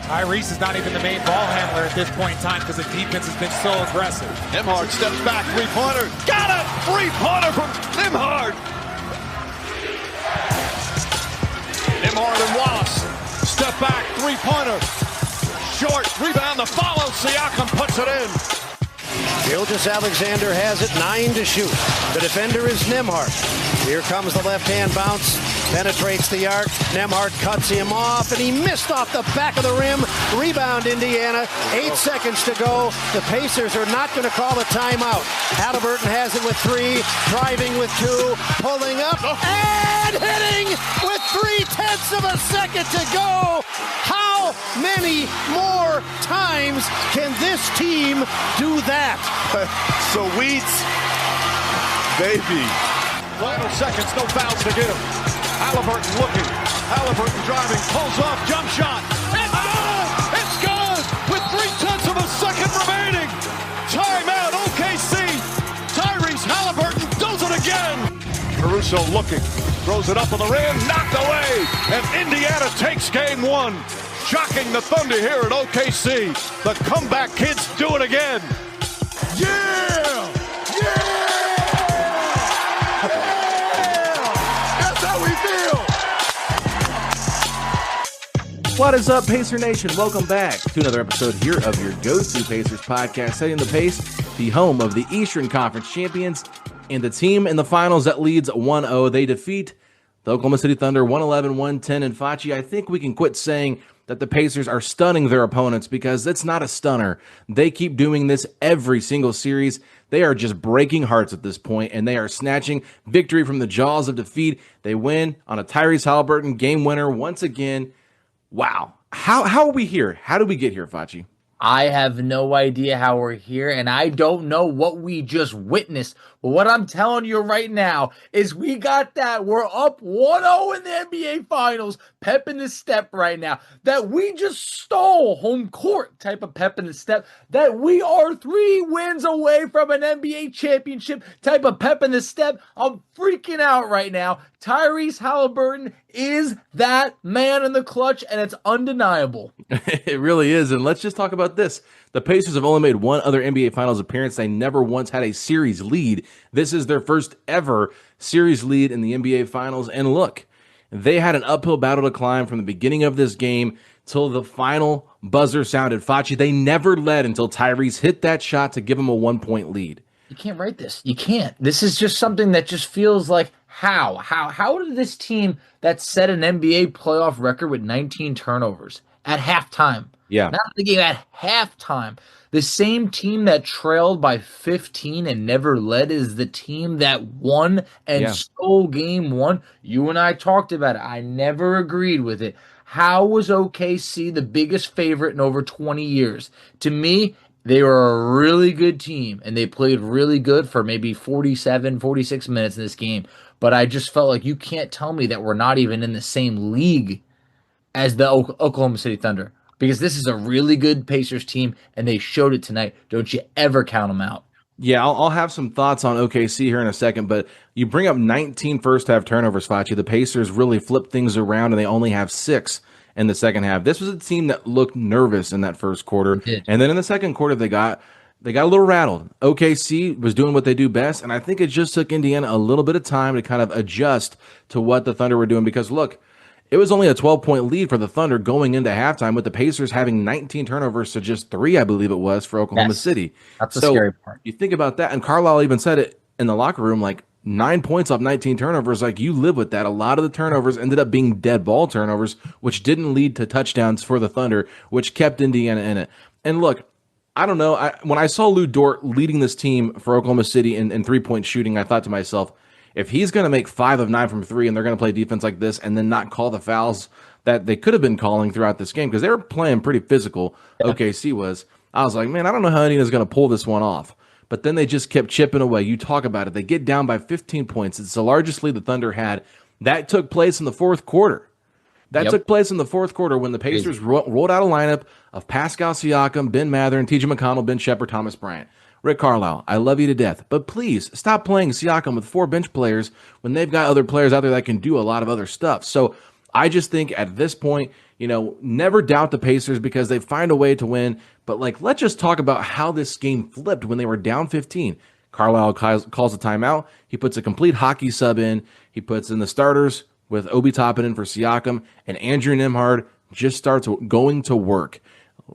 Tyrese is not even the main ball handler at this point in time because the defense has been so aggressive. Nembhard steps back, three-pointer. Got it! Three-pointer from Nembhard. Nembhard and Wallace. Step back, three-pointer. Short, rebound, the follow. Siakam puts it in. Gilgeous-Alexander has it, 9 to shoot. The defender is Nembhard. Here comes the left-hand bounce. Penetrates the arc. Nembhard cuts him off, and he missed off the back of the rim. Rebound, Indiana. 8 seconds to go. The Pacers are not going to call a timeout. Haliburton has it with 3, driving with 2, pulling up, and hitting with 0.3 of a second to go. How many more times can this team do that? Sweets, baby. Final seconds, no fouls to give. Haliburton looking. Haliburton driving, pulls off, jump shot. It's good! It's good! With 0.3 of a second remaining. Timeout, OKC. Tyrese Haliburton does it again. Caruso looking, throws it up on the rim, knocked away. And Indiana takes game 1. Shocking the Thunder here at OKC. The comeback kids do it again. Yeah! Yeah! That's how we feel! What is up, Pacer Nation? Welcome back to another episode here of your go-to Pacers podcast, setting the pace, the home of the Eastern Conference champions, and the team in the finals that leads 1-0. They defeat the Oklahoma City Thunder 111-110. And Facci, I think we can quit saying that the Pacers are stunning their opponents because it's not a stunner. They keep doing this every single series. They are just breaking hearts at this point, and they are snatching victory from the jaws of defeat. They win on a Tyrese Haliburton game winner once again. Wow. How are we here? How did we get here, Facci? I have no idea how we're here, and I don't know what we just witnessed. But what I'm telling you right now is we got that. We're up 1-0 in the NBA Finals. Pep in the step right now. That we just stole home court type of pep in the step. That we are 3 wins away from an NBA championship type of pep in the step. I'm freaking out right now. Tyrese Haliburton is that man in the clutch, and it's undeniable. It really is. And let's just talk about this. The Pacers have only made one other NBA Finals appearance. They never once had a series lead. This is their first ever series lead in the NBA Finals. And look, they had an uphill battle to climb from the beginning of this game till the final buzzer sounded. Facci, they never led until Tyrese hit that shot to give them a 1-point lead. You can't write this. You can't. This is just something that just feels like how did this team that set an NBA playoff record with 19 turnovers at halftime? Yeah. Not the game, at halftime. The same team that trailed by 15 and never led is the team that won and stole game 1. You and I talked about it. I never agreed with it. How was OKC the biggest favorite in over 20 years? To me, they were a really good team, and they played really good for maybe 47, 46 minutes in this game. But I just felt like you can't tell me that we're not even in the same league as the Oklahoma City Thunder, because this is a really good Pacers team, and they showed it tonight. Don't you ever count them out. Yeah, I'll have some thoughts on OKC here in a second, but you bring up 19 first-half turnovers, Facci. The Pacers really flipped things around, and they only have 6 in the second half. This was a team that looked nervous in that first quarter, and then in the second quarter, they got a little rattled. OKC was doing what they do best, and I think it just took Indiana a little bit of time to kind of adjust to what the Thunder were doing, because, look, it was only a 12-point lead for the Thunder going into halftime, with the Pacers having 19 turnovers to just 3, I believe it was, for Oklahoma City. That's the scary part. You think about that, and Carlisle even said it in the locker room, like, 9 points off 19 turnovers, like, you live with that. A lot of the turnovers ended up being dead ball turnovers, which didn't lead to touchdowns for the Thunder, which kept Indiana in it. And look, I don't know, when I saw Lou Dort leading this team for Oklahoma City in three-point shooting, I thought to myself, if he's going to make 5 of 9 from 3 and they're going to play defense like this and then not call the fouls that they could have been calling throughout this game, because they were playing pretty physical, OKC was, I was like, man, I don't know how Indiana's going to pull this one off. But then they just kept chipping away. You talk about it. They get down by 15 points. It's the largest lead the Thunder had. That took place in the fourth quarter. Took place in the fourth quarter when the Pacers rolled out a lineup of Pascal Siakam, Ben Mather, and T.J. McConnell, Ben Shepherd, Thomas Bryant. Rick Carlisle, I love you to death, but please stop playing Siakam with 4 bench players when they've got other players out there that can do a lot of other stuff. So I just think at this point, never doubt the Pacers because they find a way to win. But let's just talk about how this game flipped when they were down 15. Carlisle calls a timeout. He puts a complete hockey sub in. He puts in the starters with Obi Toppin in for Siakam, and Andrew Nembhard just starts going to work.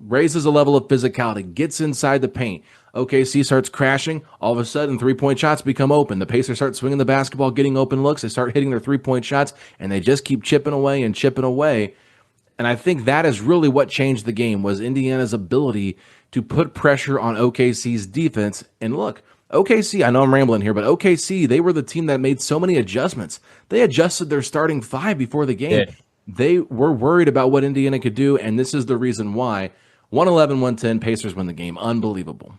Raises a level of physicality, gets inside the paint. OKC starts crashing. All of a sudden, three-point shots become open. The Pacers start swinging the basketball, getting open looks. They start hitting their three-point shots, and they just keep chipping away and chipping away. And I think that is really what changed the game, was Indiana's ability to put pressure on OKC's defense. And look, OKC, I know I'm rambling here, but OKC, they were the team that made so many adjustments. They adjusted their starting five before the game. Yeah. They were worried about what Indiana could do, and this is the reason why. 111-110, Pacers win the game. Unbelievable.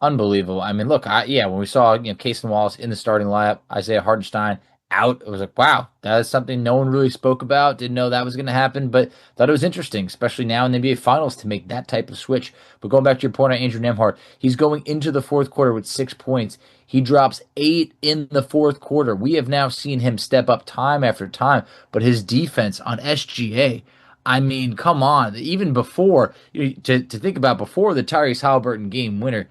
Unbelievable. I mean, look, when we saw Casey Wallace in the starting lineup, Isaiah Hartenstein out, it was like, wow, that is something no one really spoke about. Didn't know that was going to happen, but thought it was interesting, especially now in the NBA Finals, to make that type of switch. But going back to your point on Andrew Nembhard, he's going into the fourth quarter with 6 points. He drops 8 in the fourth quarter. We have now seen him step up time after time, but his defense on SGA, I mean, come on. Even before, to think about before the Tyrese Haliburton game winner,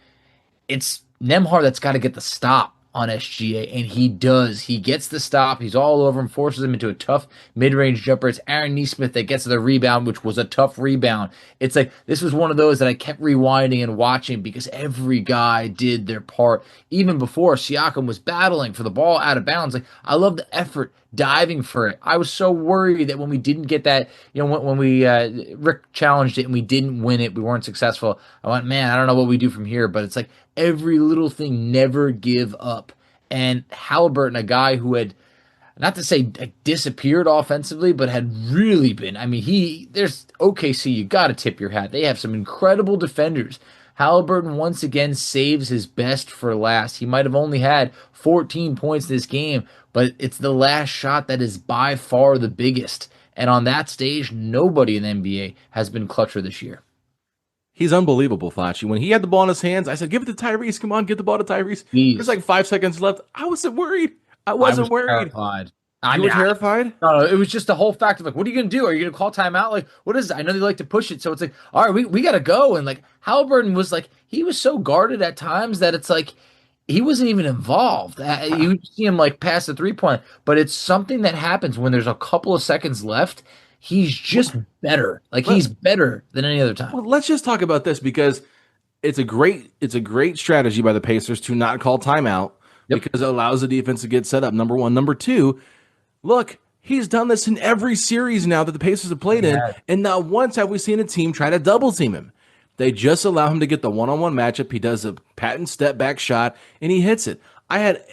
it's Nembhard that's got to get the stop on SGA, and he does. He gets the stop. He's all over him, forces him into a tough mid-range jumper. It's Aaron Nesmith that gets the rebound, which was a tough rebound. It's like, this was one of those that I kept rewinding and watching because every guy did their part. Even before, Siakam was battling for the ball out of bounds. Like, I love the effort diving for it. I was so worried that when we didn't get that, when we Rick challenged it and we didn't win it, we weren't successful. I went, man, I don't know what we do from here, but it's like every little thing, never give up. And Haliburton, a guy who had, not to say disappeared offensively, but had really been, I mean, there's OKC, you got to tip your hat. They have some incredible defenders. Haliburton once again saves his best for last. He might have only had 14 points this game, but it's the last shot that is by far the biggest. And on that stage, nobody in the NBA has been clutcher this year. He's unbelievable, Facci. When he had the ball in his hands, I said, give it to Tyrese. Come on, get the ball to Tyrese. Jeez. There's like 5 seconds left. I wasn't worried. I wasn't worried. Terrified. You were terrified? No, it was just the whole fact of like, what are you going to do? Are you going to call timeout? Like, what is it? I know they like to push it. So it's like, all right, we got to go. And like, Haliburton was like, he was so guarded at times that it's like, he wasn't even involved. You see him like pass the 3-point, but it's something that happens when there's a couple of seconds left. He's just better. Like, he's better than any other time. Well, let's just talk about this because it's a great strategy by the Pacers to not call timeout because it allows the defense to get set up. Number one. Number two, look, he's done this in every series now that the Pacers have played in, and not once have we seen a team try to double team him. They just allow him to get the one-on-one matchup. He does a patent step-back shot, and he hits it.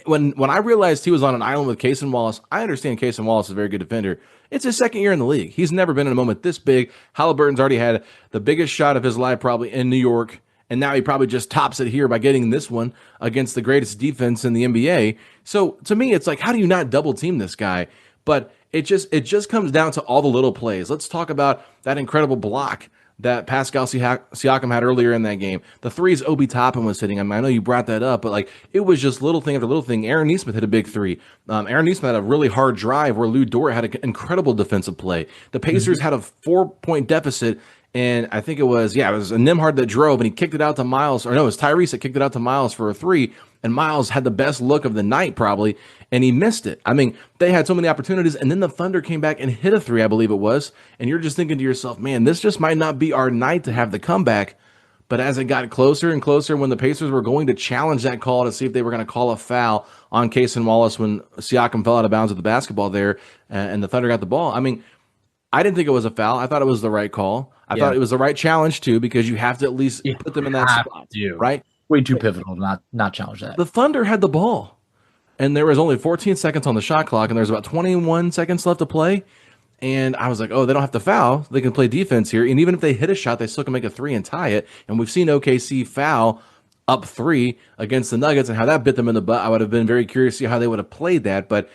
When I realized he was on an island with Casey Wallace, I understand Casey Wallace is a very good defender. It's his second year in the league. He's never been in a moment this big. Haliburton's already had the biggest shot of his life probably in New York, and now he probably just tops it here by getting this one against the greatest defense in the NBA. So to me, it's like, how do you not double team this guy? But it just comes down to all the little plays. Let's talk about that incredible block that Pascal Siakam had earlier in that game. The threes Obi Toppin was hitting. I mean, I know you brought that up, but like, it was just little thing after little thing. Aaron Nesmith hit a big three. Aaron Nesmith had a really hard drive where Lou Dort had an incredible defensive play. The Pacers had a 4-point deficit, and I think it was a Nembhard that drove, and he kicked it out to Miles. Or no, it was Tyrese that kicked it out to Miles for a three, and Miles had the best look of the night probably, and he missed it. I mean, they had so many opportunities, and then the Thunder came back and hit a three, I believe it was, and you're just thinking to yourself, man, this just might not be our night to have the comeback. But as it got closer and closer, when the Pacers were going to challenge that call to see if they were going to call a foul on Casey Wallace when Siakam fell out of bounds with the basketball there, and the Thunder got the ball, I mean, I didn't think it was a foul. I thought it was the right call. I thought it was the right challenge, too, because you have to at least put them in that spot, right? Way too pivotal to not challenge that. The Thunder had the ball, and there was only 14 seconds on the shot clock, and there's about 21 seconds left to play. And I was like, oh, they don't have to foul. They can play defense here. And even if they hit a shot, they still can make a three and tie it. And we've seen OKC foul up 3 against the Nuggets, and how that bit them in the butt. I would have been very curious to see how they would have played that, but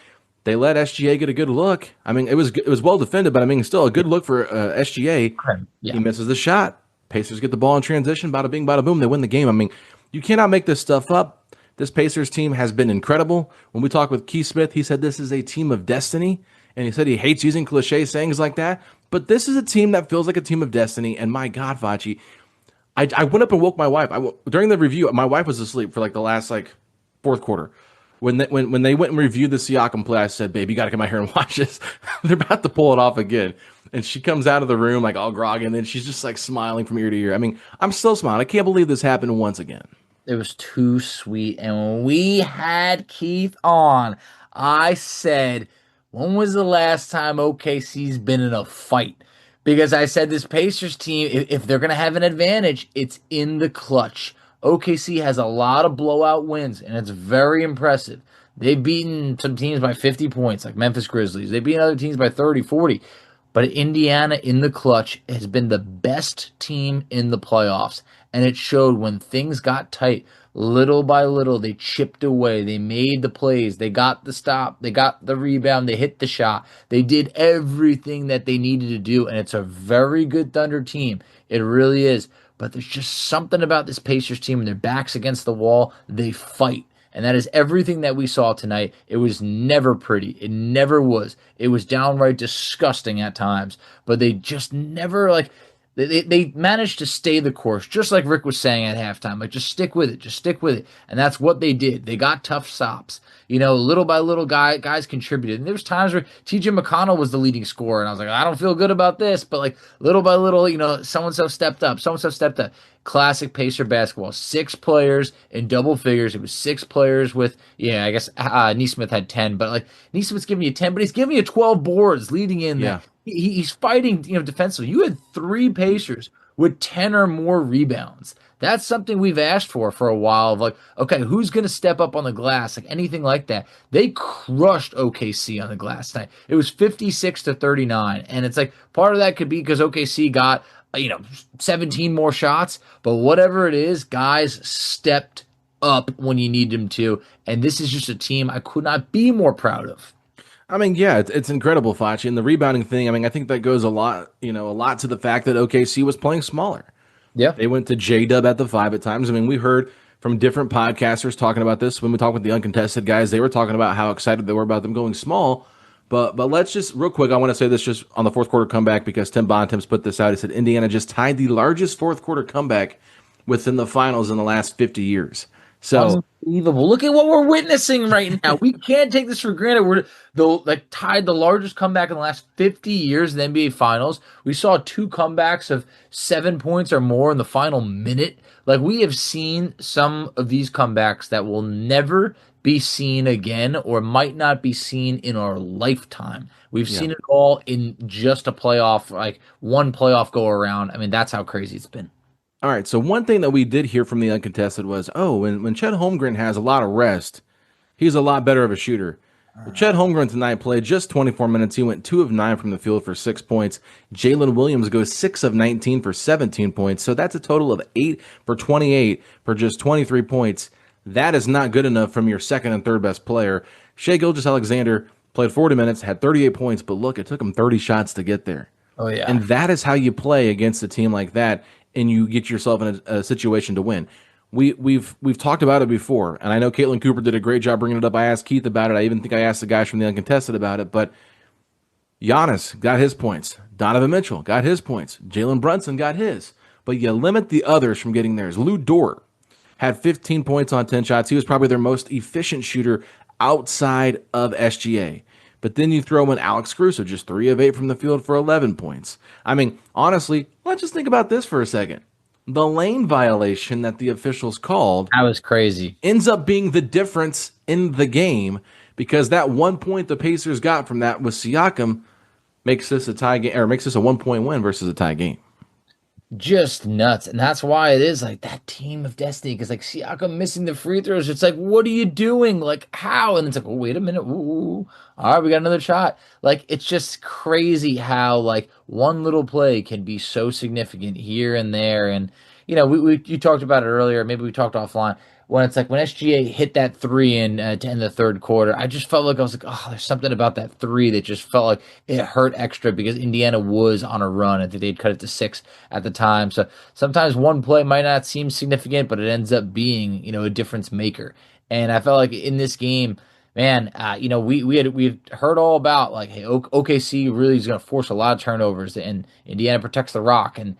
they let SGA get a good look. I mean, it was well defended, but I mean, still a good look for SGA. He misses the shot. Pacers get the ball in transition. Bada bing, bada boom. They win the game. I mean, you cannot make this stuff up. This Pacers team has been incredible. When we talked with Keith Smith, he said this is a team of destiny, and he said he hates using cliche sayings like that. But this is a team that feels like a team of destiny. And my God, Facci, I went up and woke my wife. During the review, my wife was asleep for like the last fourth quarter. When they went and reviewed the Siakam play, I said, "Babe, you got to come out here and watch this. They're about to pull it off again." And she comes out of the room like all groggy, and then she's just like smiling from ear to ear. I mean, I'm still smiling. I can't believe this happened once again. It was too sweet. And when we had Keith on, I said, when was the last time OKC's been in a fight? Because I said this Pacers team, if they're going to have an advantage, it's in the clutch. OKC has a lot of blowout wins, and it's very impressive. They've beaten some teams by 50 points, like Memphis Grizzlies. They've beaten other teams by 30, 40. But Indiana in the clutch has been the best team in the playoffs. And it showed when things got tight. Little by little, they chipped away. They made the plays. They got the stop. They got the rebound. They hit the shot. They did everything that they needed to do. And it's a very good Thunder team. It really is. But there's just something about this Pacers team when their back's against the wall, they fight. And that is everything that we saw tonight. It was never pretty. It never was. It was downright disgusting at times. But they just never, they managed to stay the course, just like Rick was saying at halftime. Like, just stick with it. Just stick with it. And that's what they did. They got tough stops. Little by little, guys contributed. And there was times where T.J. McConnell was the leading scorer. And I was like, I don't feel good about this. But, little by little, so-and-so stepped up. So-and-so stepped up. Classic Pacer basketball. 6 players in double figures. It was 6 players with, I guess Nesmith had 10. But, Nesmith's giving you 10, but he's giving you 12 boards leading in there. He's fighting, defensively. You had 3 Pacers with 10 or more rebounds. That's something we've asked for a while of okay, who's going to step up on the glass? Anything like that. They crushed OKC on the glass tonight. It was 56-39. And it's part of that could be because OKC got, 17 more shots. But whatever it is, guys stepped up when you need them to. And this is just a team I could not be more proud of. I mean, yeah, it's incredible, Facci. And the rebounding thing, I think that goes a lot to the fact that OKC was playing smaller. Yeah. They went to J-Dub at the 5 at times. We heard from different podcasters talking about this. When we talked with the uncontested guys, they were talking about how excited they were about them going small. But let's just, real quick, I want to say this just on the fourth quarter comeback because Tim Bontemps put this out. He said Indiana just tied the largest fourth quarter comeback within the finals in the last 50 years. So unbelievable. Look at what we're witnessing right now. We can't take this for granted. We're tied the largest comeback in the last 50 years in the NBA Finals. We saw 2 comebacks of 7 points or more in the final minute. We have seen some of these comebacks that will never be seen again or might not be seen in our lifetime. We've seen it all in just a playoff, one playoff go around. That's how crazy it's been. All right, so one thing that we did hear from the uncontested was, when Chet Holmgren has a lot of rest, he's a lot better of a shooter. Well, Chet Holmgren tonight played just 24 minutes. He went 2 of 9 from the field for 6 points. Jalen Williams goes 6 of 19 for 17 points. So that's a total of 8 for 28 for just 23 points. That is not good enough from your second and third best player. Shai Gilgeous-Alexander played 40 minutes, had 38 points, but look, it took him 30 shots to get there. Oh, yeah. And that is how you play against a team like that, and you get yourself in a situation to win. We've talked about it before, and I know Caitlin Cooper did a great job bringing it up. I asked Keith about it. I even think I asked the guys from the uncontested about it, but Giannis got his points. Donovan Mitchell got his points. Jalen Brunson got his. But you limit the others from getting theirs. Lou Dort had 15 points on 10 shots. He was probably their most efficient shooter outside of SGA. But then you throw in Alex Caruso, just 3 of 8 from the field for 11 points. Honestly, let's just think about this for a second. The lane violation that the officials called, that was crazy, ends up being the difference in the game because that 1 point the Pacers got from that with Siakam makes this a tie game, or makes this a 1-point win versus a tie game. Just nuts. And that's why it is that team of destiny, because Siakam missing the free throws, it's what are you doing? How? And it's oh, wait a minute. Ooh. All right, we got another shot. It's just crazy how one little play can be so significant here and there. And you talked about it earlier, maybe we talked offline, when it's when SGA hit that 3 in the third quarter, I just felt I was oh, there's something about that 3 that just felt like it hurt extra because Indiana was on a run. I think they'd cut it to 6 at the time. So sometimes one play might not seem significant, but it ends up being, a difference maker. And I felt in this game, man, we had heard all about like, hey, OKC really is going to force a lot of turnovers, and Indiana protects the rock, and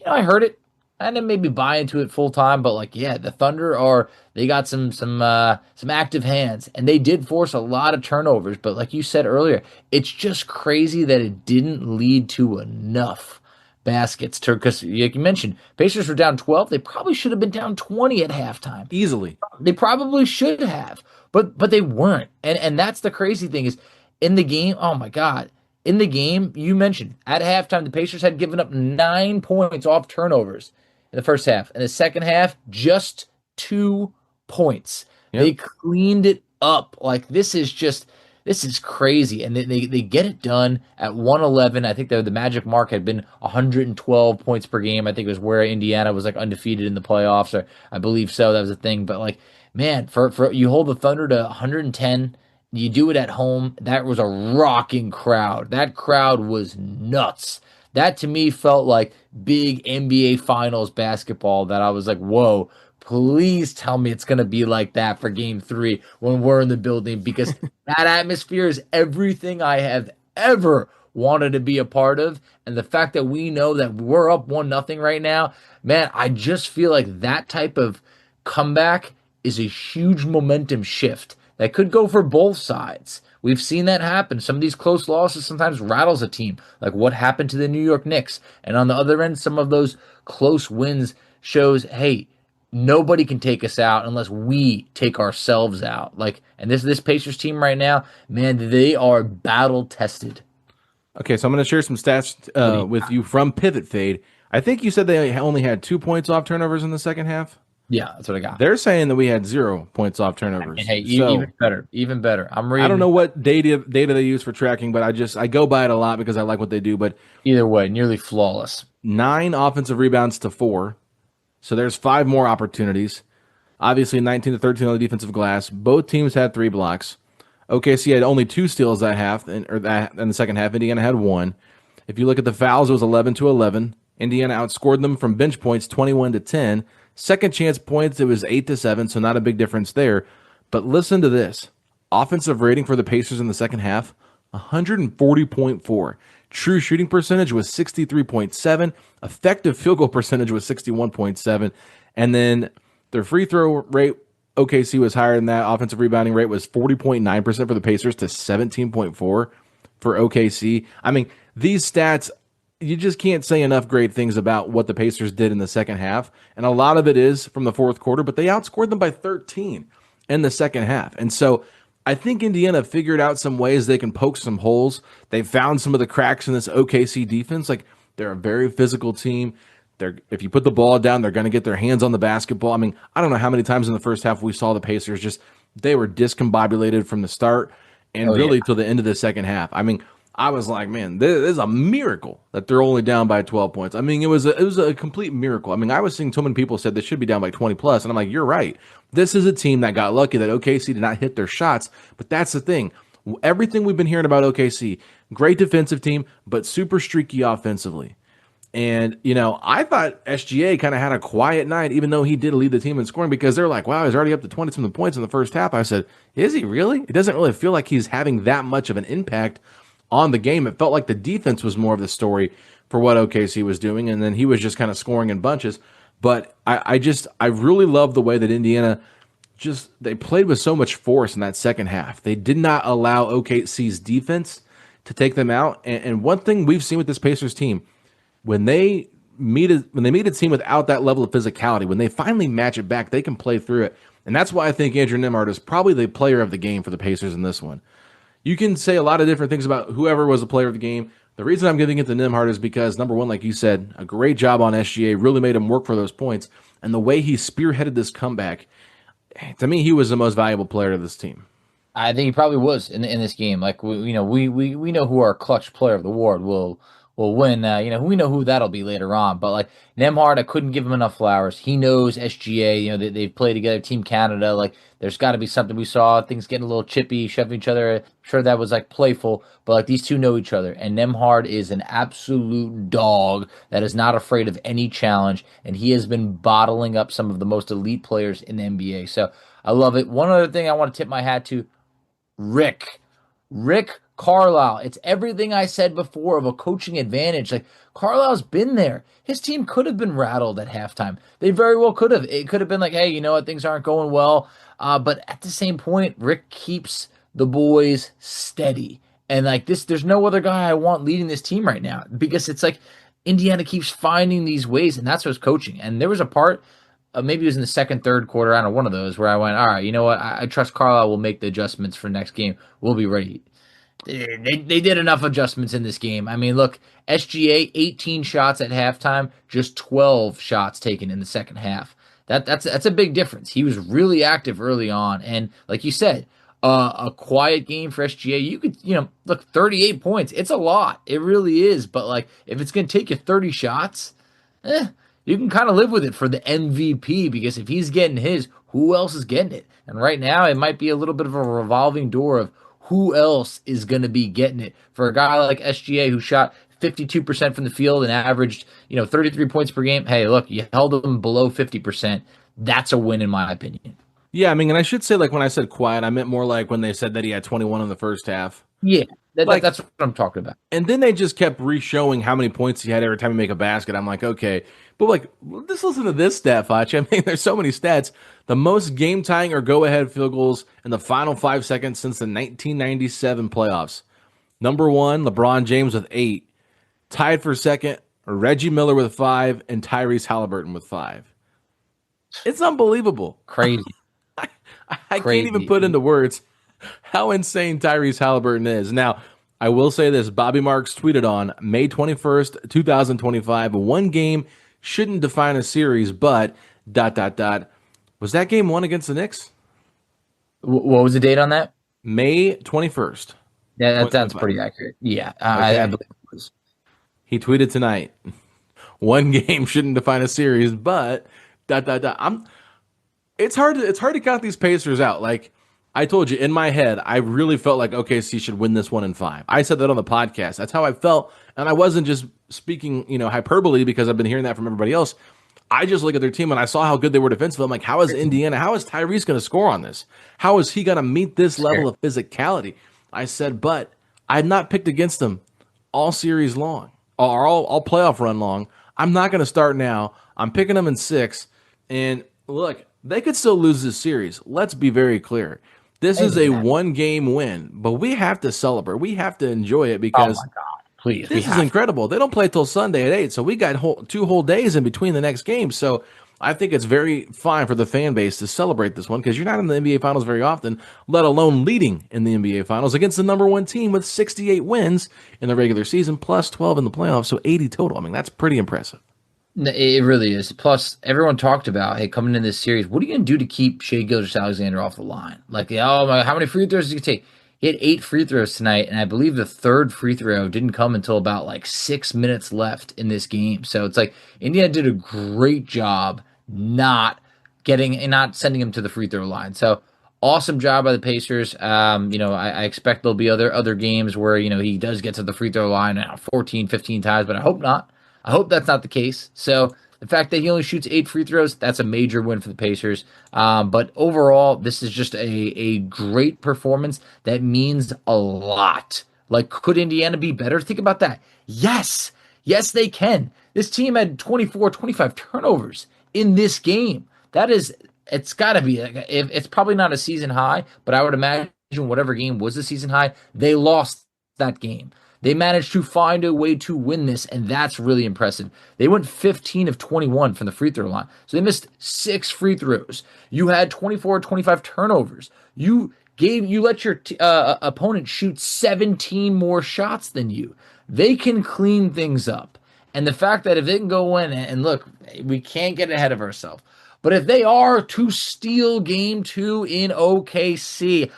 I heard it. I didn't maybe buy into it full time, but like, yeah, the Thunder they got some active hands, and they did force a lot of turnovers. But like you said earlier, it's just crazy that it didn't lead to enough baskets to, because like you mentioned, Pacers were down 12. They probably should have been down 20 at halftime. Easily. They probably should have, but they weren't. And that's the crazy thing is in the game, oh my God. In the game, you mentioned at halftime, the Pacers had given up 9 points off turnovers in the first half. In the second half, just 2 points. Yep. They cleaned it up. Like this is crazy. And they get it done at 111. I think the magic mark had been 112 points per game. I think it was where Indiana was like undefeated in the playoffs, or I believe so. That was a thing. But like, man, for you hold the Thunder to 110, you do it at home. That was a rocking crowd. That crowd was nuts. That to me felt like big NBA Finals basketball that I was like, whoa, please tell me it's going to be like that for game 3 when we're in the building, because that atmosphere is everything I have ever wanted to be a part of. And the fact that we know that we're up 1-0 right now, man, I just feel like that type of comeback is a huge momentum shift that could go for both sides. We've seen that happen. Some of these close losses sometimes rattles a team, like what happened to the New York Knicks. And on the other end, some of those close wins shows, hey, nobody can take us out unless we take ourselves out. Like, and this Pacers team right now, man, they are battle tested. Okay, so I'm going to share some stats with you from Pivot Fade. I think you said they only had 2 points off turnovers in the second half. Yeah, that's what I got. They're saying that we had 0 points off turnovers. Hey, even better, even better. I'm reading. I don't know what data they use for tracking, but I go by it a lot because I like what they do. But either way, nearly flawless. 9 offensive rebounds to 4, so there's 5 more opportunities. Obviously, 19 to 13 on the defensive glass. Both teams had 3 blocks. OKC had only 2 steals that half, in the second half. Indiana had 1. If you look at the fouls, it was 11 to 11. Indiana outscored them from bench points 21 to 10. Second chance points, it was 8 to 7, so not a big difference there. But listen to this. Offensive rating for the Pacers in the second half, 140.4. True shooting percentage was 63.7. Effective field goal percentage was 61.7. And then their free throw rate, OKC was higher than that. Offensive rebounding rate was 40.9% for the Pacers to 17.4 for OKC. I mean, these stats, you just can't say enough great things about what the Pacers did in the second half. And a lot of it is from the fourth quarter, but they outscored them by 13 in the second half. And so I think Indiana figured out some ways they can poke some holes. They found some of the cracks in this OKC defense. Like, they're a very physical team. If you put the ball down, they're going to get their hands on the basketball. I mean, I don't know how many times in the first half we saw the Pacers they were discombobulated from the start and till the end of the second half. I mean, I was like, man, this is a miracle that they're only down by 12 points. I mean, it was a complete miracle. I mean, I was seeing so many people said they should be down by 20 plus, and I'm like, you're right. This is a team that got lucky that OKC did not hit their shots, but that's the thing. Everything we've been hearing about OKC, great defensive team, but super streaky offensively. And, I thought SGA kind of had a quiet night, even though he did lead the team in scoring, because they're like, wow, he's already up to 20-something points in the first half. I said, is he really? It doesn't really feel like he's having that much of an impact on the game. It felt like the defense was more of the story for what OKC was doing, and then he was just kind of scoring in bunches. But I really love the way that Indiana they played with so much force in that second half. They did not allow OKC's defense to take them out. And one thing we've seen with this Pacers team, when they meet a team without that level of physicality, when they finally match it back, they can play through it. And that's why I think Andrew Nembhard is probably the player of the game for the Pacers in this one. You can say a lot of different things about whoever was the player of the game. The reason I'm giving it to Nembhard is because, number one, like you said, a great job on SGA, really made him work for those points. And the way he spearheaded this comeback, to me, he was the most valuable player of this team. I think he probably was in this game. Like, we know who our clutch player of the award will win. We know who that'll be later on. But like Nembhard, I couldn't give him enough flowers. He knows SGA. They've played together, Team Canada. Like, there's got to be something. We saw things getting a little chippy, shoving each other. I'm sure that was like playful, but like these two know each other. And Nembhard is an absolute dog that is not afraid of any challenge, and he has been bottling up some of the most elite players in the NBA. So I love it. One other thing I want to tip my hat to: Rick Carlisle. It's everything I said before of a coaching advantage. Like, Carlisle's been there. His team could have been rattled at halftime. They very well could have. It could have been like, hey, you know what? Things aren't going well. But at the same point, Rick keeps the boys steady. And like this, there's no other guy I want leading this team right now, because it's like Indiana keeps finding these ways, and that's what's coaching. And there was a part, maybe it was in the second, third quarter, I don't know, one of those, where I went, all right, you know what? I trust Carlisle will make the adjustments for next game. We'll be ready. They did enough adjustments in this game. I mean, look, SGA, 18 shots at halftime, just 12 shots taken in the second half. That's a big difference. He was really active early on, and like you said, a quiet game for SGA. You could, look, 38 points. It's a lot. It really is. But like, if it's going to take you 30 shots, you can kind of live with it for the MVP, because if he's getting his, who else is getting it? And right now, it might be a little bit of a revolving door of who else is going to be getting it. For a guy like SGA, who shot 52% from the field and averaged, 33 points per game. Hey, look, you held him below 50%. That's a win, in my opinion. Yeah, I mean, and I should say, like, when I said quiet, I meant more like when they said that he had 21 in the first half. Yeah, that's what I'm talking about. And then they just kept re-showing how many points he had every time he make a basket. I'm like, okay. But, like, just listen to this stat, Facci. I mean, there's so many stats. The most game-tying or go-ahead field goals in the final 5 seconds since the 1997 playoffs. Number 1, LeBron James with 8. Tied for second, Reggie Miller with 5, and Tyrese Haliburton with 5. It's unbelievable. Crazy. I can't even put into words how insane Tyrese Haliburton is. Now, I will say this. Bobby Marks tweeted on May 21st, 2025, one game shouldn't define a series, but ... Was that game 1 against the Knicks? What was the date on that? May 21st. Yeah, that's pretty accurate. Yeah, okay. I believe it was. He tweeted tonight, one game shouldn't define a series, but ... It's hard to count these Pacers out. Like I told you, in my head, I really felt like OKC should win this one in 5. I said that on the podcast. That's how I felt, and I wasn't just speaking, hyperbole, because I've been hearing that from everybody else. I just look at their team and I saw how good they were defensively. I'm like, how is Indiana? How is Tyrese going to score on this? How is he going to meet this level of physicality? I said, but I had not picked against them all series long, or all playoff run long. I'm not going to start now. I'm picking them in 6, and look. They could still lose this series. Let's be very clear. This is a one-game win, but we have to celebrate. We have to enjoy it, because oh my God, please, this is incredible. They don't play till Sunday at 8, so we got 2 whole days in between the next game. So I think it's very fine for the fan base to celebrate this one, because you're not in the NBA Finals very often, let alone leading in the NBA Finals against the number 1 team with 68 wins in the regular season, plus 12 in the playoffs, so 80 total. I mean, that's pretty impressive. It really is. Plus, everyone talked about, hey, coming in this series, what are you going to do to keep Shai Gilgeous-Alexander off the line? Like, how many free throws did he take? He had 8 free throws tonight, and I believe the 3rd free throw didn't come until about like 6 minutes left in this game. So it's like Indiana did a great job not sending him to the free throw line. So awesome job by the Pacers. I expect there'll be other games where he does get to the free throw line 14, 15 times, but I hope not. I hope that's not the case. So the fact that he only shoots 8 free throws, that's a major win for the Pacers. But overall, this is just a great performance that means a lot. Like, could Indiana be better? Think about that. Yes. Yes, they can. This team had 24, 25 turnovers in this game. It's got to be, it's probably not a season high, but I would imagine whatever game was a season high, they lost that game. They managed to find a way to win this, and that's really impressive. They went 15 of 21 from the free throw line, so they missed 6 free throws. You had 24 25 turnovers. You let your opponent shoot 17 more shots than you. They can clean things up. And the fact that if they can go in, and look, we can't get ahead of ourselves, but if they are to steal game 2 in OKC,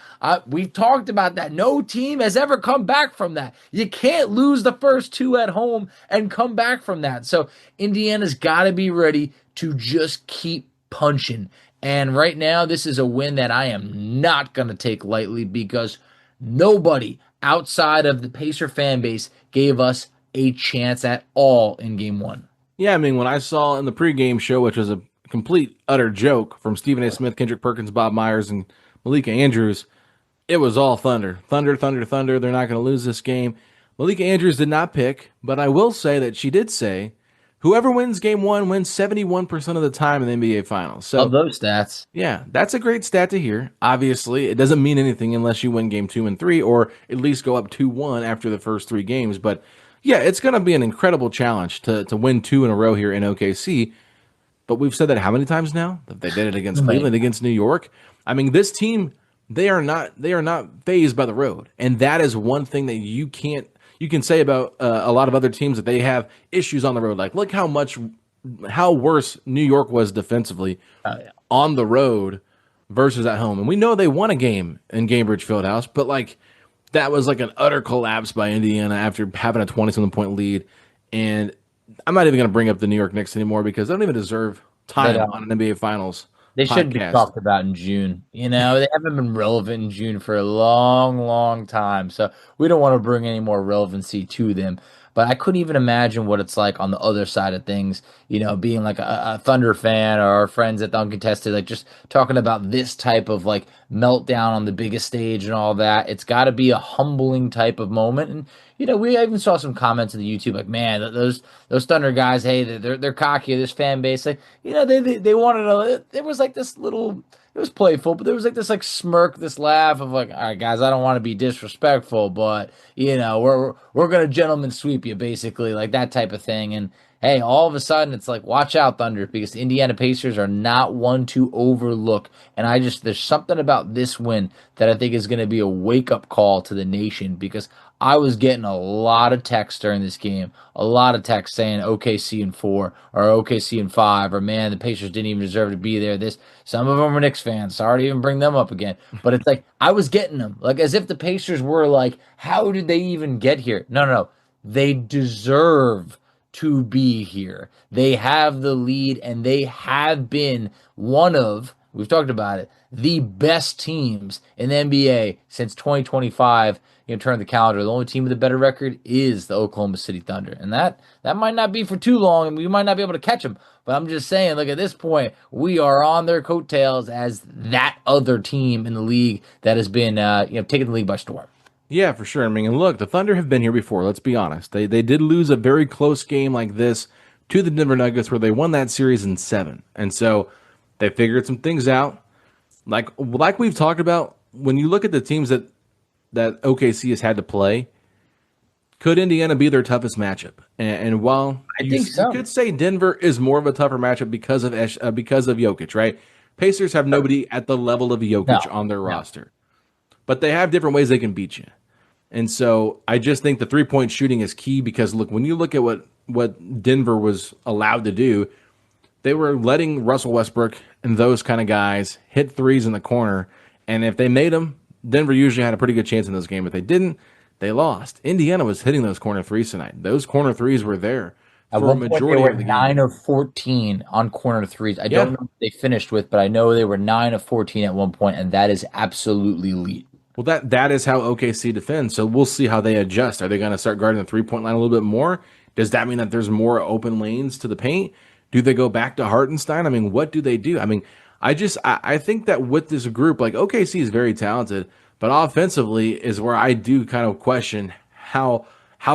we've talked about that. No team has ever come back from that. You can't lose the first 2 at home and come back from that. So Indiana's got to be ready to just keep punching. And right now, this is a win that I am not going to take lightly, because nobody outside of the Pacer fan base gave us a chance at all in game 1. Yeah, I mean, when I saw in the pregame show, which was a complete, utter joke from Stephen A. Smith, Kendrick Perkins, Bob Myers, and Malika Andrews, It was all Thunder. Thunder, Thunder, Thunder. They're not going to lose this game. Malika Andrews did not pick, but I will say that she did say whoever wins game one wins 71% of the time in the NBA Finals. So, Of those stats. yeah, that's a great stat to hear. Obviously, it doesn't mean anything unless you win game 2 and 3 or at least go up 2-1 after the first 3 games. But, yeah, it's going to be an incredible challenge to win 2 in a row here in OKC. But we've said that how many times now? That they did it against Cleveland, against New York. I mean, this team, they are not fazed by the road. And that is one thing that you can say about a lot of other teams, that they have issues on the road. Like, look how worse New York was defensively on the road versus at home. And we know they won a game in Gainbridge Fieldhouse, but like that was like an utter collapse by Indiana after having a 20-something point lead. And I'm not even going to bring up the New York Knicks anymore because they don't even deserve time on an NBA Finals. They should be talked about in June. You know, they haven't been relevant in June for a long, long time. So we don't want to bring any more relevancy to them. But I couldn't even imagine what it's like on the other side of things, you know, being like a Thunder fan or our friends at the Uncontested, like just talking about this type of like meltdown on the biggest stage and all that. It's got to be a humbling type of moment. And, you know, we even saw some comments in the YouTube like, man, those Thunder guys, hey, they're cocky, this fan base. Like, you know, they wanted to, there was like this little, it was playful, but there was like this like smirk, this laugh of like, all right, guys, I don't want to be disrespectful, but you know, we're gonna gentleman sweep you, basically, like that type of thing. And hey, all of a sudden it's like, watch out, Thunder, because the Indiana Pacers are not one to overlook. And there's something about this win that I think is going to be a wake-up call to the nation, because I was getting a lot of texts during this game, a lot of texts saying OKC in 4 or OKC in 5, or man, the Pacers didn't even deserve to be there. Some of them are Knicks fans. Sorry to even bring them up again. But it's like, I was getting them, like as if the Pacers were like, how did they even get here? No. They deserve to be here. They have the lead, and they have been one of, we've talked about it, the best teams in the NBA since 2025. You know, turn the calendar. The only team with a better record is the Oklahoma City Thunder. And that might not be for too long, and we might not be able to catch them. But I'm just saying, look, at this point, we are on their coattails as that other team in the league that has been taking the league by storm. Yeah, for sure. I mean, and look, the Thunder have been here before. Let's be honest. They did lose a very close game like this to the Denver Nuggets, where they won that series in 7. And so they figured some things out. Like we've talked about, when you look at the teams that OKC has had to play, could Indiana be their toughest matchup? And while you could say Denver is more of a tougher matchup because of Jokic, right? Pacers have nobody at the level of Jokic on their roster. But they have different ways they can beat you. And so I just think the three-point shooting is key, because, look, when you look at what Denver was allowed to do, they were letting Russell Westbrook and those kind of guys hit threes in the corner. And if they made them, Denver usually had a pretty good chance in this game. If they didn't, they lost. Indiana was hitting those corner threes tonight. Those corner threes were there for a majority of the game. 9 of 14 on corner threes. I don't know what they finished with, but I know they were 9 of 14 at one point, and that is absolutely elite. Well, that is how OKC defends, so we'll see how they adjust. Are they going to start guarding the three-point line a little bit more? Does that mean that there's more open lanes to the paint? Do they go back to Hartenstein? I mean, what do they do? I mean, I think that with this group, like, OKC is very talented, but offensively is where I do kind of question how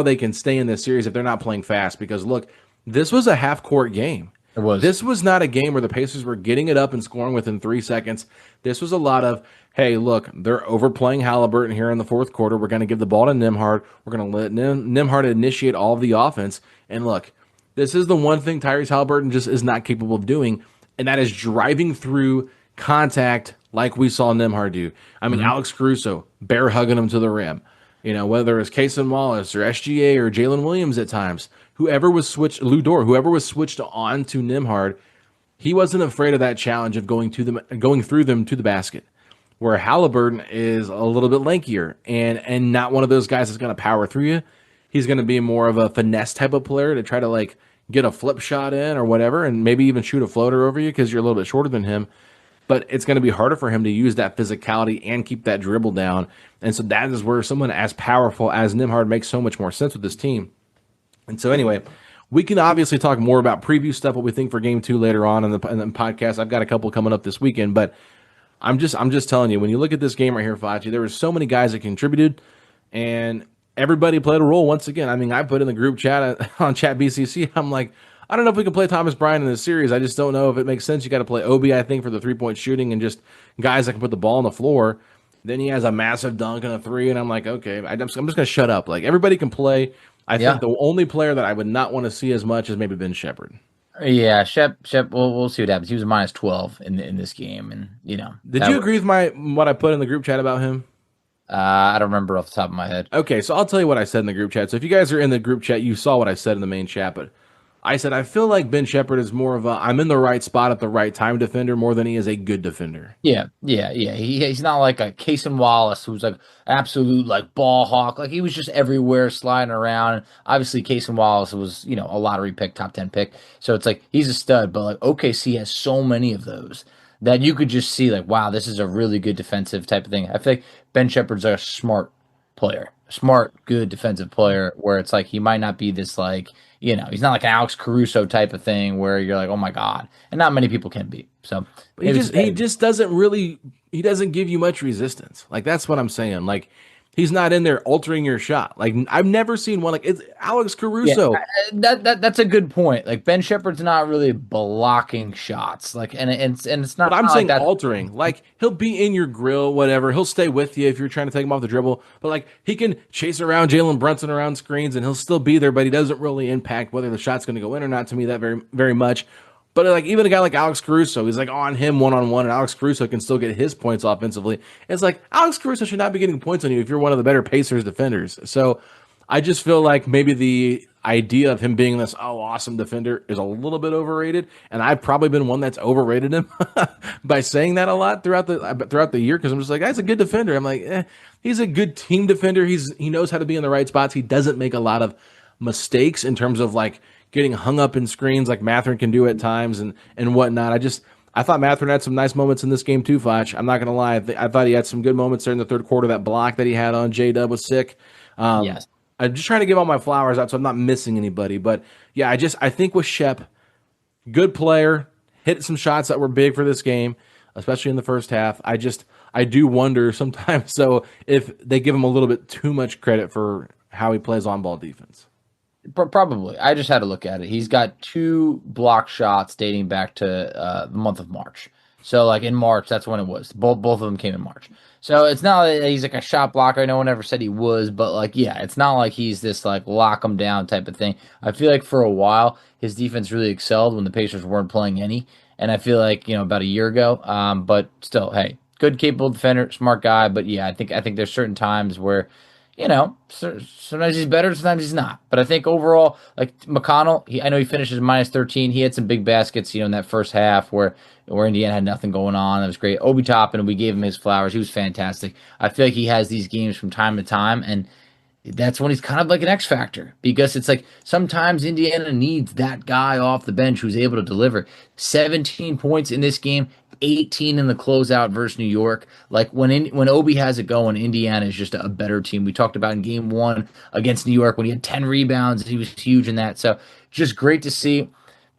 they can stay in this series if they're not playing fast. Because, look, this was a half-court game. It was. This was not a game where the Pacers were getting it up and scoring within 3 seconds. This was a lot of, hey, look, they're overplaying Haliburton here in the fourth quarter. We're going to give the ball to Nembhard. We're going to let Nembhard initiate all of the offense. And look, this is the one thing Tyrese Haliburton just is not capable of doing, and that is driving through contact like we saw Nembhard do. I mean, Alex Caruso, bear hugging him to the rim. You know, whether it's Cason Wallace or SGA or Jalen Williams at times, whoever was switched, Lou Dort, whoever was switched on to Nembhard, he wasn't afraid of that challenge of going through them to the basket. Where Haliburton is a little bit lankier and not one of those guys that's going to power through you. He's going to be more of a finesse type of player to try to like get a flip shot in or whatever, and maybe even shoot a floater over you because you're a little bit shorter than him. But it's going to be harder for him to use that physicality and keep that dribble down. And so that is where someone as powerful as Nembhard makes so much more sense with this team. And so anyway, we can obviously talk more about preview stuff, what we think for Game 2 later on in the podcast. I've got a couple coming up this weekend. But I'm just telling you, when you look at this game right here, Facci, there were so many guys that contributed, and everybody played a role once again. I mean, I put in the group chat on Chat BCC. I'm like, I don't know if we can play Thomas Bryant in this series. I just don't know if it makes sense. You got to play Obi, I think, for the 3-point shooting and just guys that can put the ball on the floor. Then he has a massive dunk and a 3, and I'm like, okay, I'm just going to shut up. Like, everybody can play. I think the only player that I would not want to see as much is maybe Ben Shepherd. Yeah, Shep. We'll see what happens. He was minus 12 in this game, and Did you agree with what I put in the group chat about him? I don't remember off the top of my head. Okay, so I'll tell you what I said in the group chat. So if you guys are in the group chat, you saw what I said in the main chat, but I said I feel like Ben Shepherd is more of a I'm in the right spot at the right time defender more than he is a good defender. Yeah. He's not like a Cason Wallace who's like absolute like ball hawk. Like he was just everywhere sliding around. Obviously, Cason Wallace was a lottery pick, top 10 pick. So it's like he's a stud, but like OKC has so many of those that you could just see like, wow, this is a really good defensive type of thing. I feel like Ben Shepherd's a smart player, smart, good defensive player where it's like he might not be this like, he's not like an Alex Caruso type of thing where you're like, oh my God. And not many people can be. So he just he doesn't give you much resistance. Like that's what I'm saying. Like he's not in there altering your shot. Like I've never seen one like it's Alex Caruso. Yeah, that's a good point. Like Ben Shepherd's not really blocking shots. Like and it's not. But I'm saying like altering. Like he'll be in your grill, whatever. He'll stay with you if you're trying to take him off the dribble. But like he can chase around Jalen Brunson around screens and he'll still be there. But he doesn't really impact whether the shot's going to go in or not. To me, that very very much. But like even a guy like Alex Caruso, he's like on him one-on-one, and Alex Caruso can still get his points offensively. It's like Alex Caruso should not be getting points on you if you're one of the better Pacers defenders. So I just feel like maybe the idea of him being this awesome defender is a little bit overrated, and I've probably been one that's overrated him by saying that a lot throughout the year because I'm just like, guy's a good defender. I'm like, he's a good team defender. He knows how to be in the right spots. He doesn't make a lot of mistakes in terms of like getting hung up in screens like Mathurin can do at times and whatnot. I thought Mathurin had some nice moments in this game too, Foch. I'm not going to lie. I thought he had some good moments there in the third quarter. That block that he had on J-Dub was sick. Yes. I'm just trying to give all my flowers out so I'm not missing anybody. But, yeah, I think with Shep, good player, hit some shots that were big for this game, especially in the first half. I do wonder sometimes so if they give him a little bit too much credit for how he plays on-ball defense. Probably. I just had to look at it. He's got 2 block shots dating back to the month of March. So, like, in March, that's when it was. Both of them came in March. So, it's not that he's, like, a shot blocker. No one ever said he was. But, like, yeah, it's not like he's this, like, lock him down type of thing. I feel like for a while, his defense really excelled when the Pacers weren't playing any. And I feel like, about a year ago. But still, hey, good, capable defender, smart guy. But, yeah, I think there's certain times where sometimes he's better, sometimes he's not. But I think overall, like McConnell, I know he finishes minus 13. He had some big baskets, in that first half where Indiana had nothing going on. That was great. Obi Toppin, we gave him his flowers. He was fantastic. I feel like he has these games from time to time, and that's when he's kind of like an X factor because it's like sometimes Indiana needs that guy off the bench who's able to deliver. 17 points in this game, 18 in the closeout versus New York. Like when Obi has it going, Indiana is just a better team. We talked about in game 1 against New York when he had 10 rebounds. He was huge in that. So just great to see.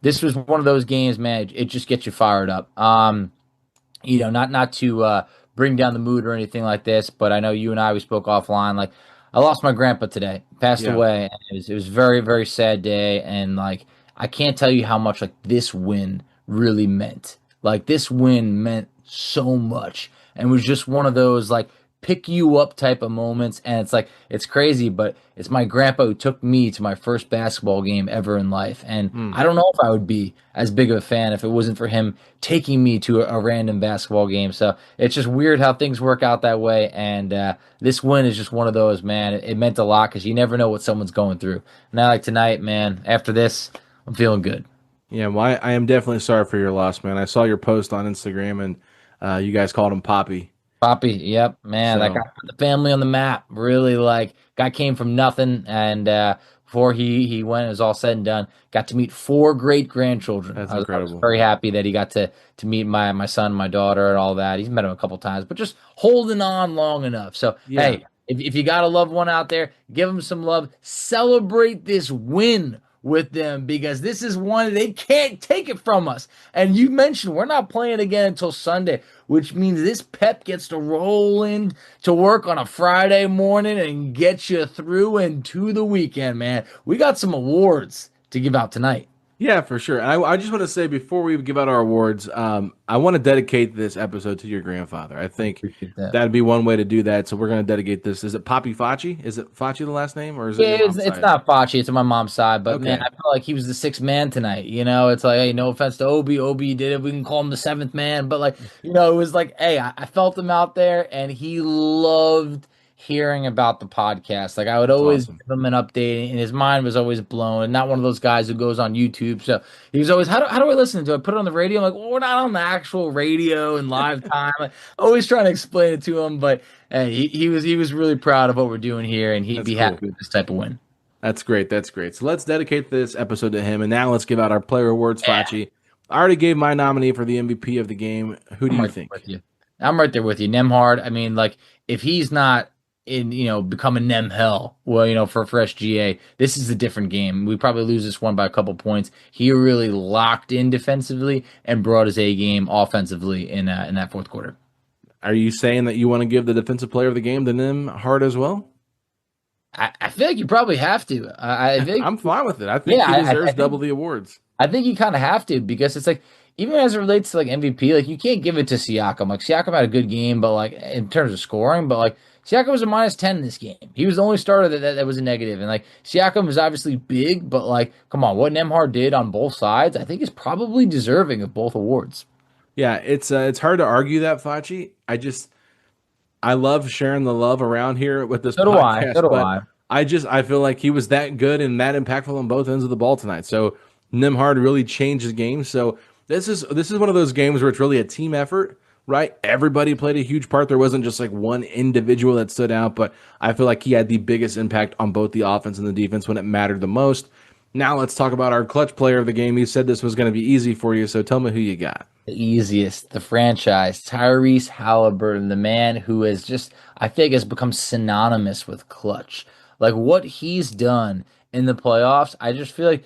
This was one of those games, man. It just gets you fired up. Not to bring down the mood or anything like this, but I know you and we spoke offline. Like I lost my grandpa today, passed away. It was a very, very sad day. And like, I can't tell you how much like this win really meant. Like this win meant so much and was just one of those like pick you up type of moments. And it's like, it's crazy, but it's my grandpa who took me to my first basketball game ever in life. And I don't know if I would be as big of a fan if it wasn't for him taking me to a random basketball game. So it's just weird how things work out that way. And this win is just one of those, man. It meant a lot because you never know what someone's going through. And I like tonight, man, after this, I'm feeling good. Yeah, well, I am definitely sorry for your loss, man. I saw your post on Instagram, and you guys called him Poppy. Poppy, yep, man. That guy put the family on the map. Really, like, guy came from nothing, and before he went, it was all said and done. Got to meet 4 great grandchildren. That's incredible. I was very happy that he got to meet my son, my daughter, and all that. He's met him a couple times, but just holding on long enough. So, hey, if you got a loved one out there, give them some love. Celebrate this win with them because this is one they can't take it from us. And you mentioned we're not playing again until Sunday, which means this pep gets to roll in to work on a Friday morning and get you through into the weekend, man. We got some awards to give out tonight. Yeah, for sure. I just want to say before we give out our awards, I want to dedicate this episode to your grandfather. I think that'd be one way to do that. So we're going to dedicate this. Is it Papi Facci? Is it Facci the last name, or is it? Yeah, it's not Facci. It's on my mom's side, but Okay. man, I feel like he was the sixth man tonight. You know, it's like, hey, no offense to Obi. Obi did it. We can call him the seventh man, but like, you know, it was like, hey, I felt him out there, and he loved hearing about the podcast. Like I would always give him an update, and his mind was always blown. And not one of those guys who goes on YouTube. So he was always, how do I listen to it? Put it on the radio. I'm like, well, we're not on the actual radio in live time. Like, always trying to explain it to him, but he was really proud of what we're doing here, and he'd be happy with this type of win. That's great. That's great. So let's dedicate this episode to him, and now let's give out our player awards. Facci, I already gave my nominee for the MVP of the game. Who do you think? I'm right there with you, Nembhard. I mean, like if he's not in, becoming Nem Hell, well, for SGA, this is a different game. We probably lose this one by a couple points. He really locked in defensively and brought his A game offensively in that fourth quarter. Are you saying that you want to give the defensive player of the game to Nembhard as well? I feel like you probably have to. I think I'm fine with it. I think he deserves double the awards. I think you kind of have to, because it's like, even as it relates to like MVP, like you can't give it to Siakam. Like Siakam had a good game, but like in terms of scoring, but like Siakam was a -10 in this game. He was the only starter that was a negative. And like Siakam was obviously big, but like, come on, what Nembhard did on both sides, I think is probably deserving of both awards. Yeah, it's hard to argue that, Facci. I love sharing the love around here with this podcast. So do I. I feel like he was that good and that impactful on both ends of the ball tonight. So Nembhard really changed his game. So this is one of those games where it's really a team effort, right? Everybody played a huge part. There wasn't just like one individual that stood out, but I feel like he had the biggest impact on both the offense and the defense when it mattered the most. Now let's talk about our clutch player of the game. You said this was going to be easy for you, so tell me who you got. The easiest, the franchise, Tyrese Haliburton, the man who is just, I think, has become synonymous with clutch. Like what he's done in the playoffs, I just feel like,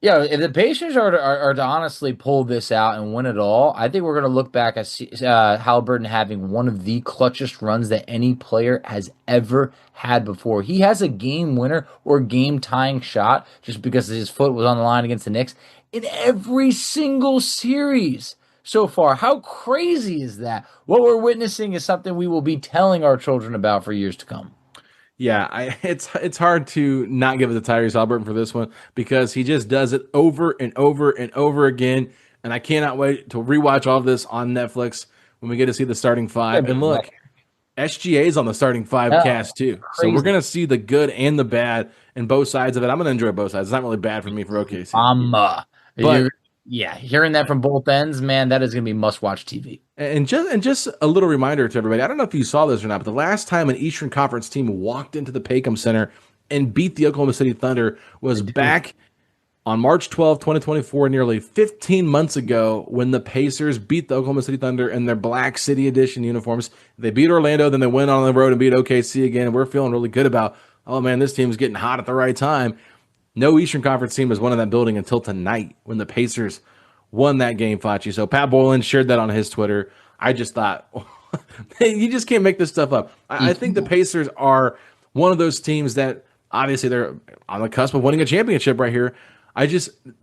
if the Pacers are to honestly pull this out and win it all, I think we're going to look back at Haliburton having one of the clutchest runs that any player has ever had before. He has a game winner or game tying shot just because his foot was on the line against the Knicks in every single series so far. How crazy is that? What we're witnessing is something we will be telling our children about for years to come. Yeah, it's hard to not give it to Tyrese Haliburton for this one because he just does it over and over and over again. And I cannot wait to rewatch all of this on Netflix when we get to see the starting five. And look, SGA's on the starting five cast too. Crazy. So we're going to see the good and the bad in both sides of it. I'm going to enjoy both sides. It's not really bad for me for OKC. Hearing that from both ends, man, that is going to be must-watch TV. And just a little reminder to everybody, I don't know if you saw this or not, but the last time an Eastern Conference team walked into the Paycom Center and beat the Oklahoma City Thunder was back on March 12, 2024, nearly 15 months ago, when the Pacers beat the Oklahoma City Thunder in their Black City Edition uniforms. They beat Orlando, then they went on the road and beat OKC again. We're feeling really good about, oh man, this team's getting hot at the right time. No Eastern Conference team has won in that building until tonight when the Pacers won that game, Facci. So Pat Boylan shared that on his Twitter. I just thought, you just can't make this stuff up. I think the Pacers are one of those teams that obviously they're on the cusp of winning a championship right here.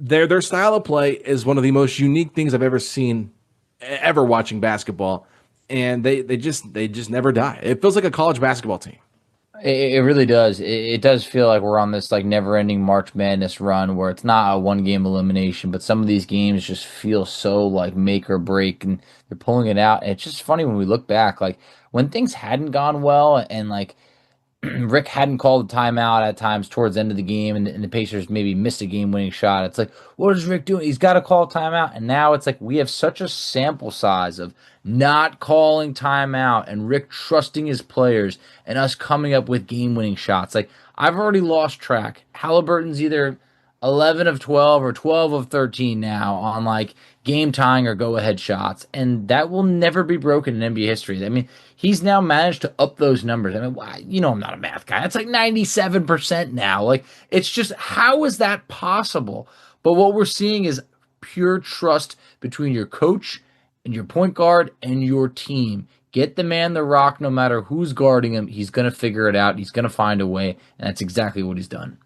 Their style of play is one of the most unique things I've ever seen, ever watching basketball. And they just never die. It feels like a college basketball team. It really does. It does feel like we're on this like never-ending March Madness run where it's not a one-game elimination, but some of these games just feel so like make or break, and they're pulling it out. And it's just funny when we look back, like when things hadn't gone well and like Rick hadn't called a timeout at times towards the end of the game, and the Pacers maybe missed a game-winning shot. It's like, what is Rick doing? He's got to call a timeout. And now it's like we have such a sample size of not calling timeout and Rick trusting his players and us coming up with game-winning shots. Like, I've already lost track. Halliburton's either 11 of 12 or 12 of 13 now on like game tying or go ahead shots. And that will never be broken in NBA history. I mean, he's now managed to up those numbers. I mean, I'm not a math guy. It's like 97% now. Like, it's just, how is that possible? But what we're seeing is pure trust between your coach and your point guard and your team. Get the man the rock no matter who's guarding him. He's going to figure it out. He's going to find a way. And that's exactly what he's done.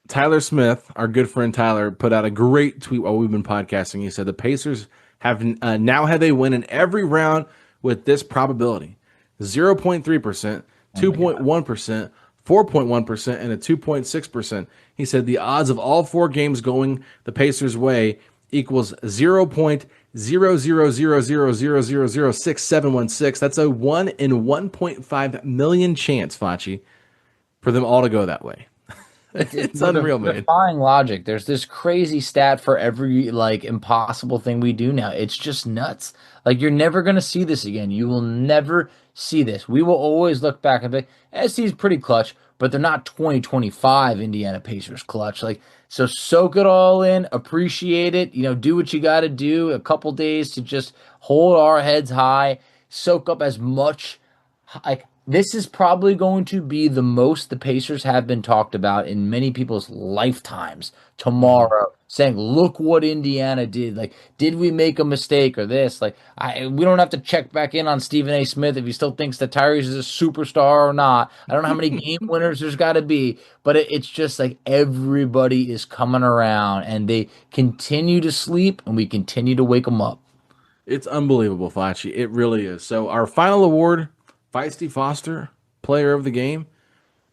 Tyler Smith, our good friend Tyler, put out a great tweet while we've been podcasting. He said the Pacers have now had a win in every round with this probability: 0.3%, 2.1%, 4.1%, and a 2.6%. He said the odds of all 4 games going the Pacers' way equals 0.00000006716. That's a 1 in 1.5 million chance, Facci, for them all to go that way. It's unreal, man. Defying logic. There's this crazy stat for every like impossible thing we do now. It's just nuts. Like, you're never going to see this again. You will never see this. We will always look back and be, SC's pretty clutch, but they're not 2025 Indiana Pacers clutch. Like, so soak it all in, appreciate it, do what you got to do, a couple days to just hold our heads high, soak up as much. Like, this is probably going to be the most the Pacers have been talked about in many people's lifetimes tomorrow, saying, look what Indiana did. Like, did we make a mistake or this? Like, we don't have to check back in on Stephen A. Smith if he still thinks that Tyrese is a superstar or not. I don't know how many game winners there's got to be, but it's just like everybody is coming around and they continue to sleep and we continue to wake them up. It's unbelievable, Facci. It really is. So our final award, Feisty Foster, player of the game.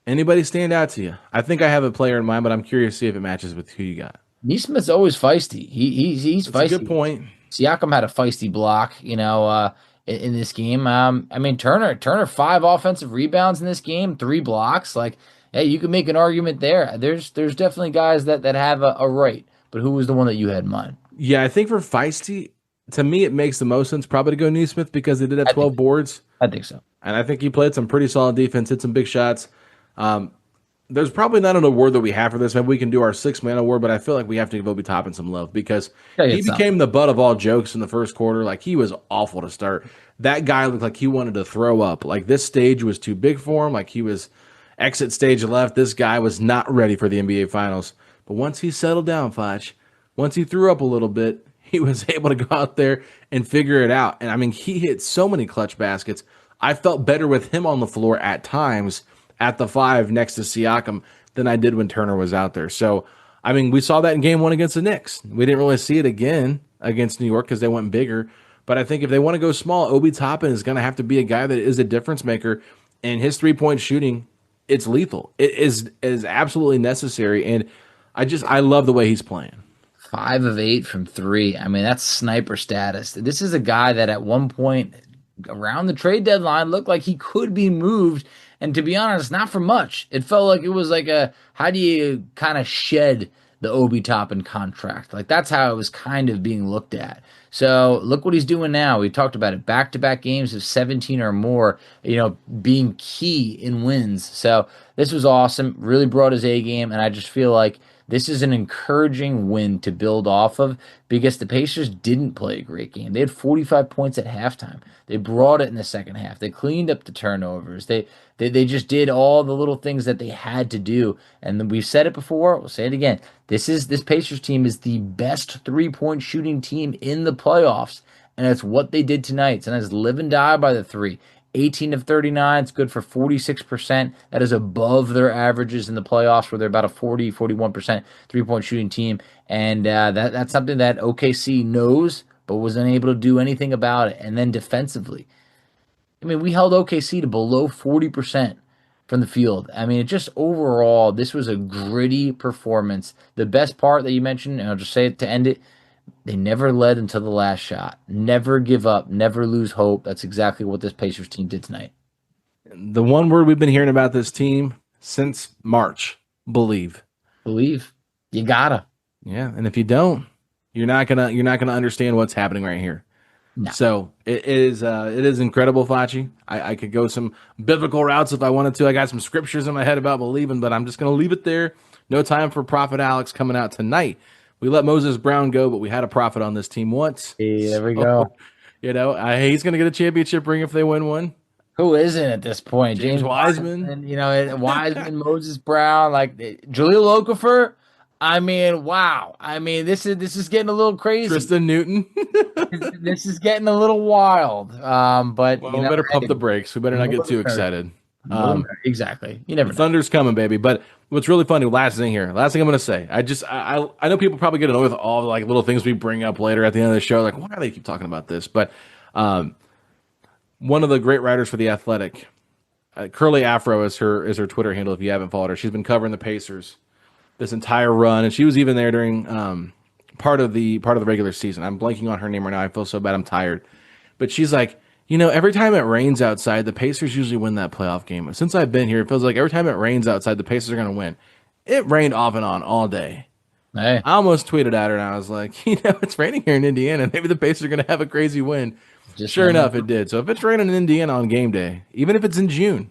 Anybody stand out to you? I think I have a player in mind, but I'm curious to see if it matches with who you got. Neesmith's always feisty. He's That's feisty. a good point. Siakam had a feisty block, in this game. I mean, Turner 5 offensive rebounds in this game, 3 blocks. Like, hey, you can make an argument there. There's definitely guys that have a right. But who was the one that you had in mind? Yeah, I think for feisty, to me, it makes the most sense probably to go Neesmith because they did have 12 boards. I think so. And I think he played some pretty solid defense, hit some big shots. There's probably not an award that we have for this. Maybe we can do our 6-man award, but I feel like we have to give Obi Toppin some love because he became the butt of all jokes in the first quarter. Like, he was awful to start. That guy looked like he wanted to throw up. Like, this stage was too big for him. Like, he was exit stage left. This guy was not ready for the NBA Finals. But once he settled down, Foch, once he threw up a little bit, he was able to go out there and figure it out. And, I mean, he hit so many clutch baskets. I felt better with him on the floor at times at the 5 next to Siakam than I did when Turner was out there. So, I mean, we saw that in game 1 against the Knicks. We didn't really see it again against New York because they went bigger. But I think if they want to go small, Obi Toppin is going to have to be a guy that is a difference maker. And his 3-point shooting, it's lethal. It is absolutely necessary. And I love the way he's playing. 5 of 8 from 3. I mean, that's sniper status. This is a guy that at one point around the trade deadline looked like he could be moved. And to be honest, not for much. It felt like it was like how do you kind of shed the Obi Toppin contract? Like, that's how it was kind of being looked at. So look what he's doing now. We talked about it. Back-to-back games of 17 or more, being key in wins. So this was awesome. Really brought his A game. And I just feel like this is an encouraging win to build off of because the Pacers didn't play a great game. They had 45 points at halftime. They brought it in the second half. They cleaned up the turnovers. They just did all the little things that they had to do. And then we've said it before. We'll say it again. This Pacers team is the best 3-point shooting team in the playoffs. And that's what they did tonight. So that's live and die by the 3. 18 of 39. It's good for 46%. That is above their averages in the playoffs where they're about a 40, 41% 3-point shooting team. And that's something that OKC knows but was unable to do anything about it. And then defensively, I mean, we held OKC to below 40% from the field. I mean, it just overall, this was a gritty performance. The best part that you mentioned, and I'll just say it to end it, they never led until the last shot. Never give up, never lose hope. That's exactly what this Pacers team did tonight. The one word we've been hearing about this team since March, believe. Believe. You gotta. Yeah, and if you don't, you're not gonna understand what's happening right here. No. So it is incredible, Facci. I could go some biblical routes if I wanted to. I got some scriptures in my head about believing, but I'm just gonna leave it there. No Time for Prophet Alex coming out tonight. We let Moses Brown go, but we had a prophet on this team once. Hey, there we go. You know, he's going to get a championship ring if they win one. Who isn't at this point? James Wiseman. You know, Wiseman, Moses Brown, like Jahlil Okafor. I mean, wow. I mean, this is getting a little crazy. Tristan Newton. This is getting a little wild. But we better pump the brakes. We better not get too excited. Exactly. You never know. Thunder's coming, baby. But what's really funny, last thing I'm going to say. I know people probably get annoyed with all the like little things we bring up later at the end of the show. Like, why do they keep talking about this? But one of the great writers for The Athletic, Curly Afro is her Twitter handle if you haven't followed her. She's been covering the Pacers this entire run, and she was even there during part of the regular season. I'm blanking on her name right now. I feel so bad. I'm tired. But she's like, you know, every time it rains outside, the Pacers usually win that playoff game. Since I've been here, it feels like every time it rains outside, the Pacers are going to win. It rained off and on all day. Hey. I almost tweeted at her, and I was like, you know, it's raining here in Indiana. Maybe the Pacers are going to have a crazy win. Sure enough, it did. So if it's raining in Indiana on game day, even if it's in June,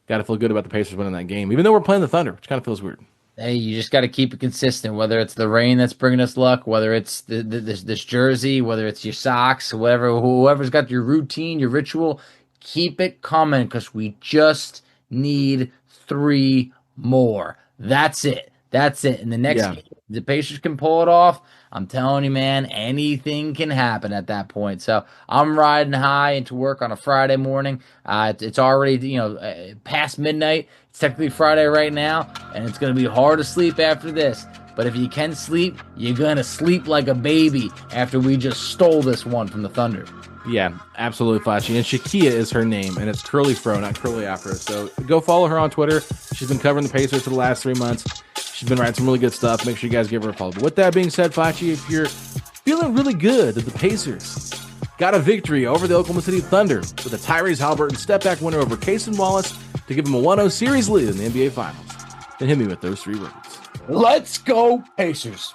got to feel good about the Pacers winning that game, even though we're playing the Thunder, which kind of feels weird. Hey, you just got to keep it consistent, whether it's the rain that's bringing us luck, whether it's this jersey, whether it's your socks, whoever's got your routine, your ritual, keep it coming because we just need 3 more. That's it. And the next game, the Pacers can pull it off. I'm telling you, man, anything can happen at that point. So I'm riding high into work on a Friday morning. It's already, past midnight. It's technically Friday right now, and it's going to be hard to sleep after this. But if you can sleep, you're going to sleep like a baby after we just stole this one from the Thunder. Yeah, absolutely, Facci. And Shakia is her name, and it's Curly Fro, not Curly Afro. So go follow her on Twitter. She's been covering the Pacers for the last 3 months. She's been writing some really good stuff. Make sure you guys give her a follow. But with that being said, Facci, if you're feeling really good that the Pacers got a victory over the Oklahoma City Thunder with a Tyrese Haliburton step-back winner over Cason Wallace to give him a 1-0 series lead in the NBA Finals, then hit me with those 3 words. Let's go, Pacers.